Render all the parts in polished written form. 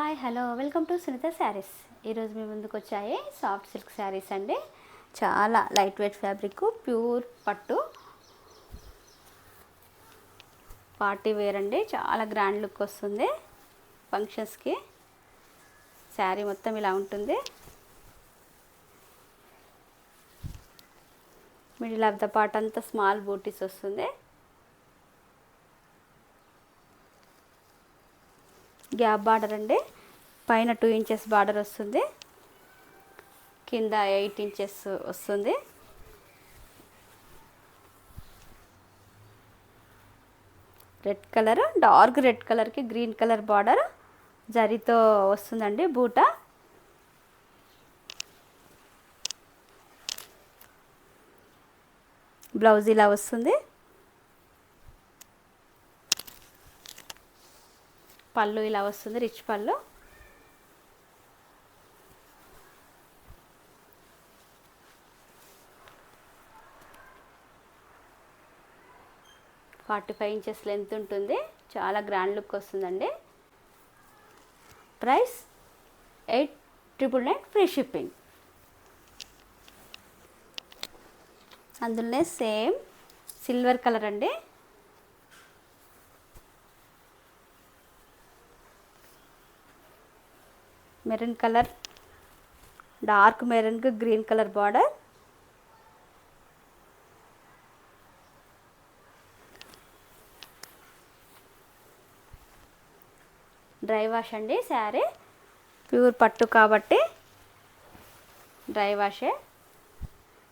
Hi hello welcome to Sunitha sarees. ఈరోజు మీ ముందుకు వచ్చాయి సాఫ్ట్ సిల్క్ శారీస్ అండి. చాలా లైట్ వెయిట్ ఫ్యాబ్రిక్, ప్యూర్ పట్టు, పార్టీ వేర్ అండి. చాలా గ్రాండ్ లుక్ వస్తుంది ఫంక్షన్స్కి. శారీ మొత్తం ఇలా ఉంటుంది. మిడిల్ ఆఫ్ ద పార్ట్ అంతా స్మాల్ బూటీస్ వస్తుంది. గ్యాప్ బార్డర్ అండి. పైన 2 ఇంచెస్ బార్డర్ వస్తుంది, కింద 8 ఇంచెస్ వస్తుంది. రెడ్ కలర్, డార్క్ రెడ్ కలర్కి గ్రీన్ కలర్ బార్డర్ జరీతో వస్తుందండి. బూట బ్లౌజ్ ఇలా వస్తుంది. పళ్ళు ఇలా వస్తుంది, రిచ్ పళ్ళు. ఫార్టీ 45 ఇంచెస్ లెంత్ ఉంటుంది. చాలా గ్రాండ్ లుక్ వస్తుందండి. Price 8,999 free shipping. అందులోనే సేమ్ సిల్వర్ కలర్ అండి. మెరూన్ కలర్, డార్క్ మెరూన్కి green colour border. Dry wash అండి. శారీ ప్యూర్ పట్టు కాబట్టి డ్రై వాషే.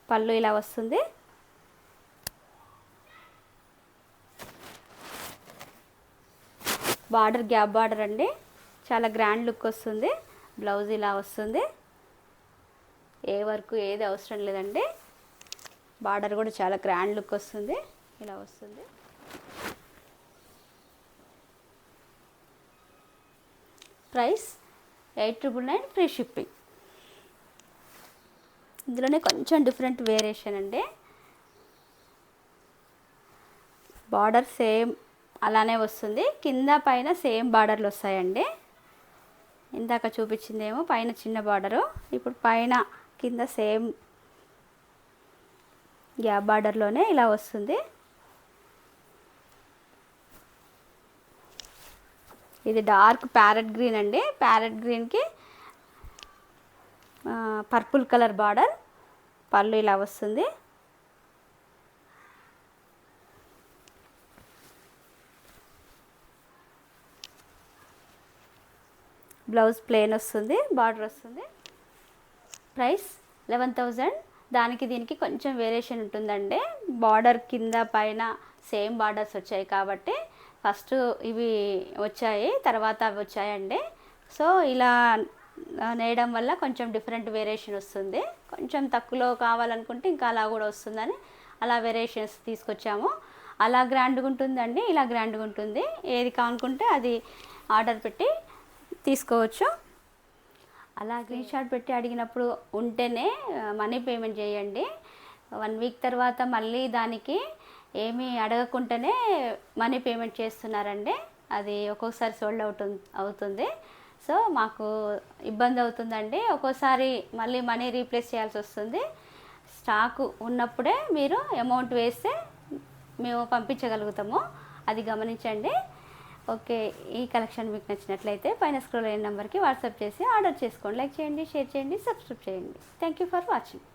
పళ్ళు ఇలా వస్తుంది. బార్డర్ గ్యాప్ బార్డర్ అండి. చాలా గ్రాండ్ లుక్ వస్తుంది. బ్లౌజ్ ఇలా వస్తుంది. ఏ వర్క్ ఏది అవసరం లేదండి. బార్డర్ కూడా చాలా గ్రాండ్ లుక్ వస్తుంది. ఇలా వస్తుంది. Price 8,999 free shipping. ఇందులోనే కొంచెం డిఫరెంట్ వేరియేషన్ అండి. బార్డర్ సేమ్ అలానే వస్తుంది, కింద పైన సేమ్ బార్డర్లు వస్తాయండి. ఇందాక చూపించిందేమో పైన చిన్న బార్డరు, ఇప్పుడు పైన కింద సేమ్ గ్యాప్ బార్డర్లోనే ఇలా వస్తుంది. ఇది డార్క్ ప్యారెట్ గ్రీన్ అండి. ప్యారెట్ గ్రీన్కి పర్పుల్ కలర్ బార్డర్. పళ్ళు ఇలా వస్తుంది. బ్లౌజ్ ప్లెయిన్ వస్తుంది, బార్డర్ వస్తుంది. ప్రైస్ 11,000. దానికి దీనికి కొంచెం వేరియేషన్ ఉంటుందండి. బార్డర్ కింద పైన సేమ్ బార్డర్స్ వచ్చాయి కాబట్టి ఫస్ట్ ఇవి వచ్చాయి, తర్వాత అవి వచ్చాయండి. సో ఇలా నేయడం వల్ల కొంచెం డిఫరెంట్ వేరియేషన్ వస్తుంది. కొంచెం తక్కువలో కావాలనుకుంటే ఇంకా అలా కూడా వస్తుందని అలా వేరియేషన్స్ తీసుకొచ్చాము. అలా గ్రాండ్గా ఉంటుందండి, ఇలా గ్రాండ్గా ఉంటుంది. ఏది కావాలనుకుంటే అది ఆర్డర్ పెట్టి తీసుకోవచ్చు. అలా స్క్రీన్ షాట్ పెట్టి అడిగినప్పుడు ఉంటేనే మనీ పేమెంట్ చేయండి. 1 వీక్ తర్వాత మళ్ళీ దానికి ఏమీ అడగకుండానే మనీ పేమెంట్ చేస్తున్నారండి. అది ఒక్కొక్కసారి సోల్డ్ అవుట్ అవుతుంది. సో మాకు ఇబ్బంది అవుతుందండి. ఒక్కోసారి మళ్ళీ మనీ రీప్లేస్ చేయాల్సి వస్తుంది. స్టాకు ఉన్నప్పుడే మీరు అమౌంట్ వేస్తే మేము పంపించగలుగుతాము, అది గమనించండి. ఓకే, ఈ కలెక్షన్ మీకు నచ్చినట్లయితే పైన స్క్రోల్ అయిన నెంబర్కి వాట్సాప్ చేసి ఆర్డర్ చేసుకోండి. లైక్ చేయండి, షేర్ చేయండి, సబ్స్క్రైబ్ చేయండి. Thank you for watching.